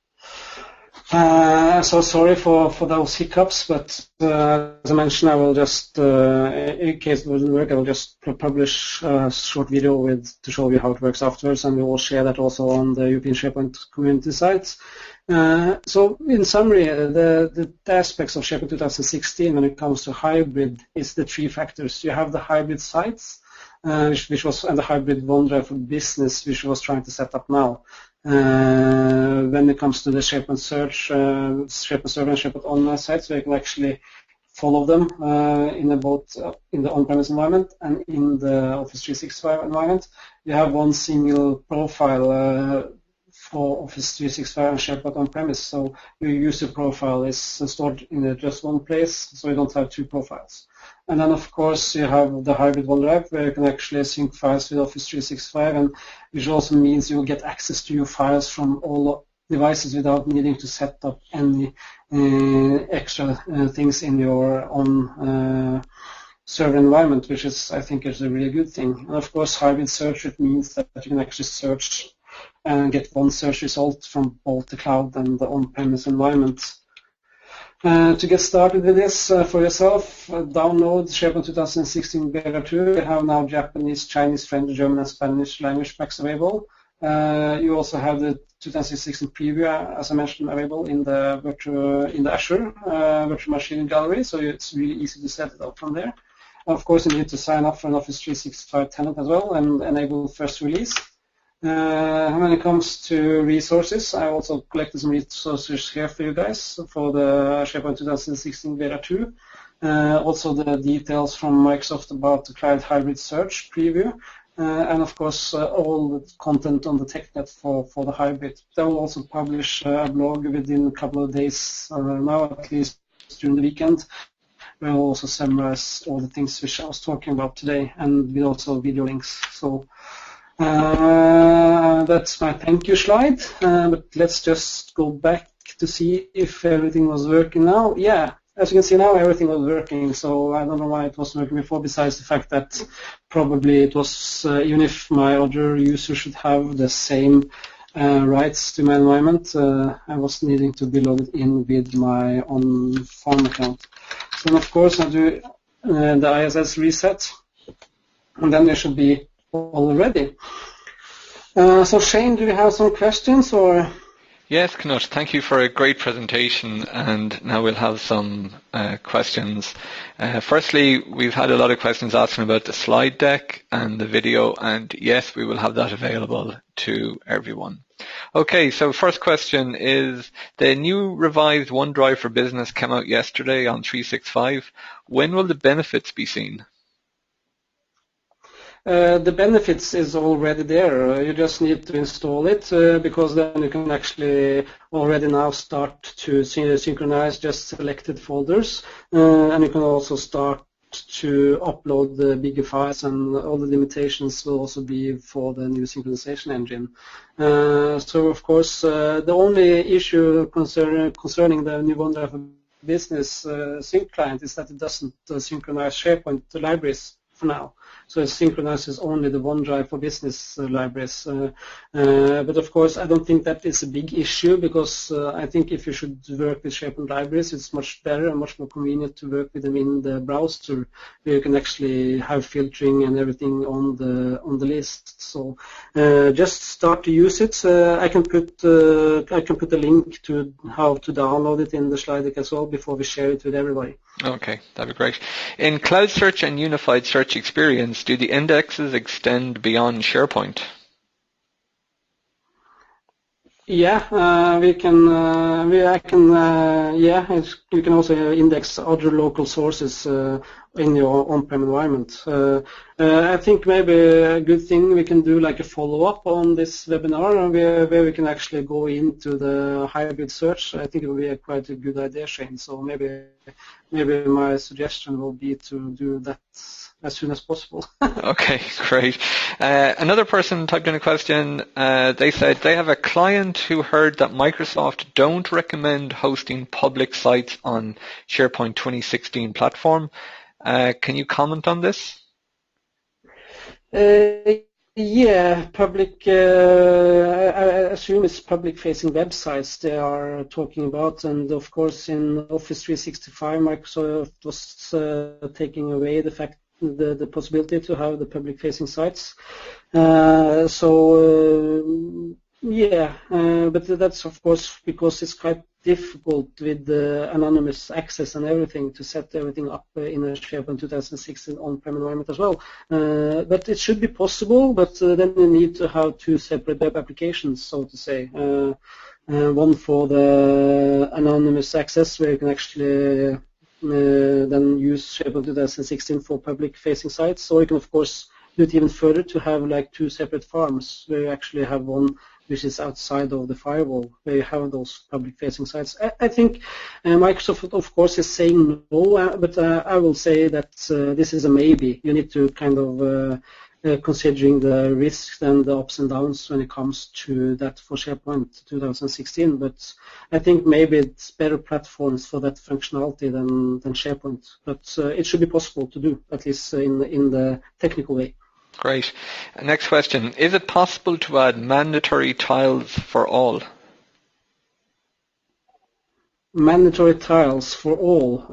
So sorry for those hiccups, but as I mentioned, I will just, in case it doesn't work, I will just publish a short video to show you how it works afterwards, and we will share that also on the European SharePoint community sites. So in summary, the aspects of SharePoint 2016 when it comes to hybrid is the three factors. You have the hybrid sites, which was, and the hybrid OneDrive for business, which was trying to set up now. When it comes to the SharePoint Search, SharePoint Server and SharePoint Online sites, we can actually follow them in both in the on-premise environment and in the Office 365 environment. You have one single profile for Office 365 and SharePoint on-premise, so your user profile is stored in just one place, so you don't have two profiles. And then, of course, you have the hybrid OneDrive, where you can actually sync files with Office 365, and which also means you will get access to your files from all devices without needing to set up any extra things in your own server environment, which is, I think, is a really good thing. And of course, hybrid search, it means that you can actually search and get one search result from both the cloud and the on-premise environment. To get started with this for yourself, download SharePoint 2016 Beta 2. We have now Japanese, Chinese, French, German, and Spanish language packs available. You also have the 2016 preview, as I mentioned, available in the Azure virtual machine gallery, so it's really easy to set it up from there. Of course, you need to sign up for an Office 365 tenant as well and enable first release. When it comes to resources, I also collected some resources here for you guys for the SharePoint 2016 Beta 2. Also the details from Microsoft about the Cloud Hybrid Search preview. And of course, all the content on the TechNet for the hybrid. They will also publish a blog within a couple of days now, at least during the weekend. We'll also summarize all the things which I was talking about today, and with also video links. So that's my thank you slide. But let's just go back to see if everything was working now. Yeah. As you can see now, everything was working, so I don't know why it wasn't working before, besides the fact that probably it was, even if my other user should have the same rights to my environment, I was needing to be logged in with my own farm account. So of course I do the ISS reset, and then they should be all ready. So Shane, do you have some questions or? Yes, Knut, thank you for a great presentation, and now we'll have some questions. Firstly, we've had a lot of questions asking about the slide deck and the video, and yes, we will have that available to everyone. Okay, so first question is, the new revised OneDrive for Business came out yesterday on 365. When will the benefits be seen? The benefits is already there. You just need to install it because then you can actually already now start to synchronize just selected folders, and you can also start to upload the bigger files, and all the limitations will also be for the new synchronization engine. So of course the only issue concerning the new OneDrive Business sync client is that it doesn't synchronize SharePoint libraries for now. So it synchronizes only the OneDrive for Business libraries. But of course, I don't think that is a big issue, because I think if you should work with SharePoint libraries, it's much better and much more convenient to work with them in the browser, where you can actually have filtering and everything on the list. So just start to use it. I can put a link to how to download it in the slide deck as well before we share it with everybody. Okay, that'd be great. In Cloud Search and Unified Search Experience, do the indexes extend beyond SharePoint? Yeah, we can. You can also index other local sources in your on-prem environment. I think maybe a good thing we can do like a follow-up on this webinar, where we can actually go into the hybrid search. I think it will be quite a good idea, Shane. So maybe my suggestion will be to do that as soon as possible. Okay, great. Another person typed in a question. They said they have a client who heard that Microsoft don't recommend hosting public sites on SharePoint 2016 platform. Can you comment on this? Yeah, public. I assume it's public-facing websites they are talking about, and of course, in Office 365, Microsoft was taking away the possibility to have the public-facing sites. But that's of course because it's quite difficult with the anonymous access and everything to set everything up in a SharePoint 2016 on-prem environment as well. But it should be possible, but then you need to have two separate web applications, so to say. One for the anonymous access, where you can actually then use SharePoint 2016 for public-facing sites, or you can of course do it even further to have like two separate farms, where you actually have one which is outside of the firewall, where you have those public-facing sites. I think Microsoft, of course, is saying no, but I will say that this is a maybe. You need to kind of considering the risks and the ups and downs when it comes to that for SharePoint 2016. But I think maybe it's better platforms for that functionality than SharePoint. But it should be possible to do, at least in the technical way. Great. Next question. Is it possible to add mandatory tiles for all? Mandatory tiles for all.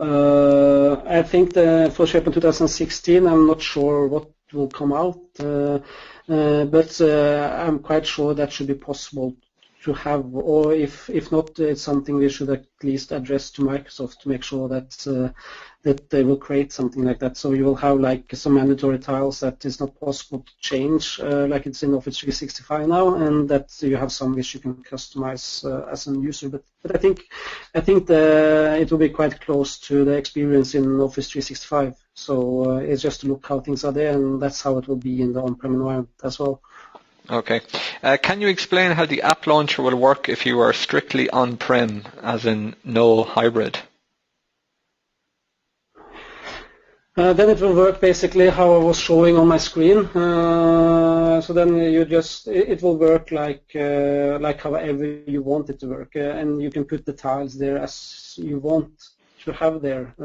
I think for SharePoint 2016, I'm not sure what will come out, but I'm quite sure that should be possible to have, or if not, it's something we should at least address to Microsoft to make sure that that they will create something like that. So you will have like some mandatory tiles that is not possible to change, like it's in Office 365 now, and that you have some which you can customize as a user. But I think it will be quite close to the experience in Office 365. So it's just to look how things are there, and that's how it will be in the on-prem environment as well. Okay. Can you explain how the app launcher will work if you are strictly on-prem, as in no hybrid? Then it will work basically how I was showing on my screen. So then it will work like however you want it to work, and you can put the tiles there as you want to have there.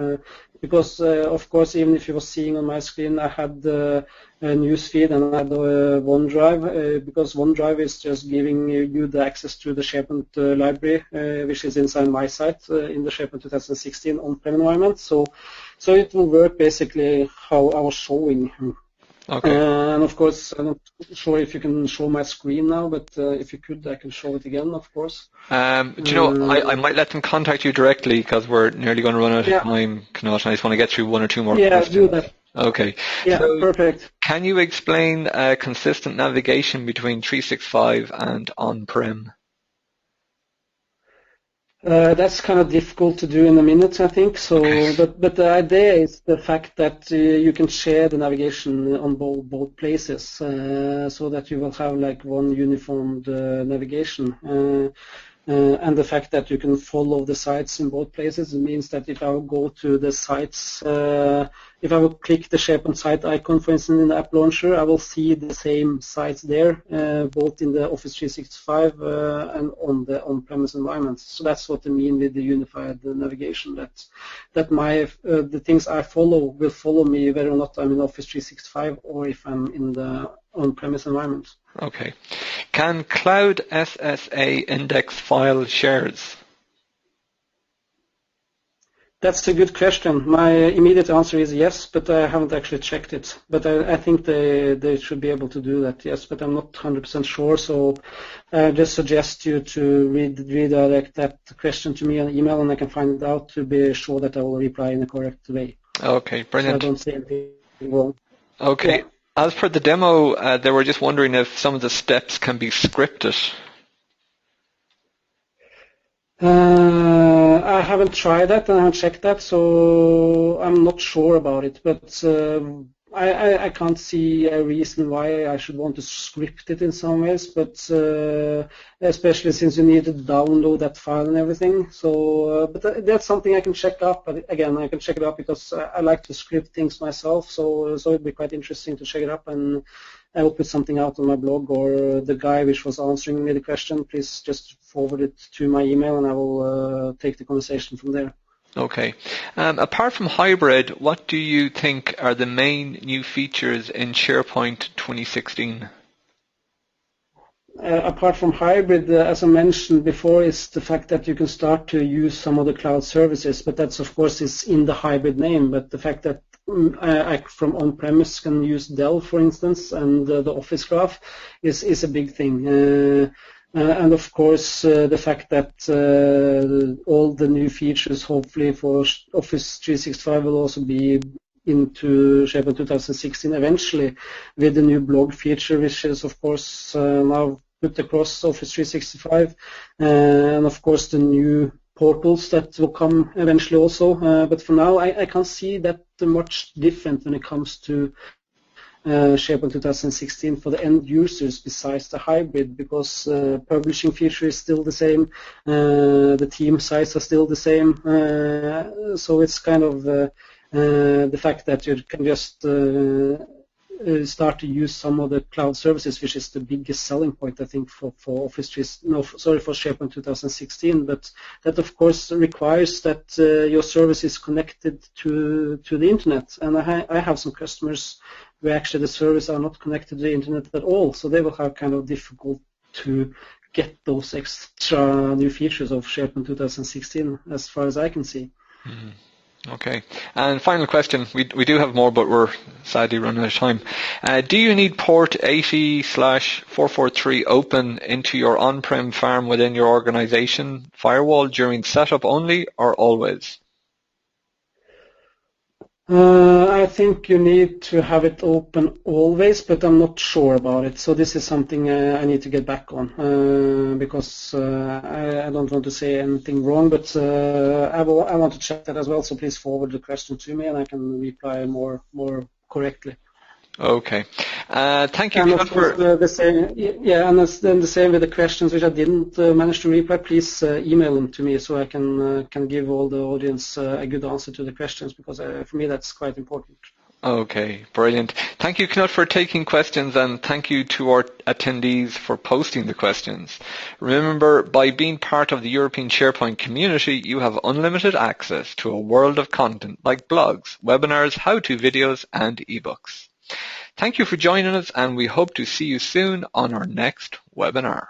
Because of course, even if you were seeing on my screen, I had a newsfeed and I had OneDrive, because OneDrive is just giving you the access to the SharePoint library, which is inside my site in the SharePoint 2016 on-prem environment. So it will work basically how I was showing. Okay. And of course, I'm not sure if you can show my screen now, but if you could, I can show it again, of course. Do you know, I might let them contact you directly because we're nearly going to run out of time, Knut, and I just want to get through one or two more questions. Yeah, do that. Okay. Yeah, so perfect. Can you explain consistent navigation between 365 and on-prem? That's kind of difficult to do in a minute, I think. So, Okay. but the idea is the fact that you can share the navigation on both places, so that you will have like one uniformed navigation. And the fact that you can follow the sites in both places, it means that if I go to the sites if I will click the SharePoint site icon, for instance, in the app launcher, I will see the same sites there, both in the Office 365 and on the on-premise environment. So that's what I mean with the unified navigation. That the things I follow will follow me whether or not I'm in Office 365 or if I'm in the on-premise environment. Okay. Can Cloud SSA index file shares? That's a good question. My immediate answer is yes, but I haven't actually checked it. But I think they should be able to do that, yes, but I'm not 100% sure. So I just suggest you to redirect that question to me on email, and I can find it out to be sure that I will reply in the correct way. Okay, brilliant. So I don't say anything wrong. Okay. Yeah. As per the demo, they were just wondering if some of the steps can be scripted. I haven't tried that and I haven't checked that, so I'm not sure about it. But I can't see a reason why I should want to script it in some ways. But especially since you need to download that file and everything. So, but that's something I can check up. But again, I can check it up because I like to script things myself. So it'd be quite interesting to check it up, and I will put something out on my blog, or the guy which was answering me the question, please just forward it to my email and I will take the conversation from there. Okay. Apart from hybrid, what do you think are the main new features in SharePoint 2016? Apart from hybrid, as I mentioned before, is the fact that you can start to use some of the cloud services, but that's of course is in the hybrid name. But the fact that I from on-premise can use Dell, for instance, and the Office Graph is a big thing. And of course, the fact that all the new features, hopefully for Office 365, will also be into SharePoint 2016 eventually, with the new blog feature, which is of course now put across Office 365, and of course the new portals that will come eventually also. But for now, I can't see that much different when it comes to SharePoint 2016 for the end users besides the hybrid, because publishing feature is still the same, the team size are still the same, so it's kind of the fact that you can just start to use some of the cloud services, which is the biggest selling point, I think, for Office for SharePoint 2016. But that, of course, requires that your service is connected to the internet. And I have some customers where actually the servers are not connected to the internet at all, so they will have kind of difficult to get those extra new features of SharePoint 2016, as far as I can see. Mm-hmm. Okay. And final question. We do have more, but we're sadly running out of time. Do you need port 80/443 open into your on-prem farm within your organization firewall during setup only or always? I think you need to have it open always, but I'm not sure about it. So this is something I need to get back on because I don't want to say anything wrong, but I want to check that as well. So please forward the question to me, and I can reply more correctly. Okay. Thank you. And of course, the same, yeah, and then the same with the questions which I didn't manage to reply. Please email them to me so I can give all the audience a good answer to the questions, because for me that's quite important. Okay, brilliant. Thank you, Knut, for taking questions, and thank you to our attendees for posting the questions. Remember, by being part of the European SharePoint community, you have unlimited access to a world of content like blogs, webinars, how-to videos, and ebooks. Thank you for joining us, and we hope to see you soon on our next webinar.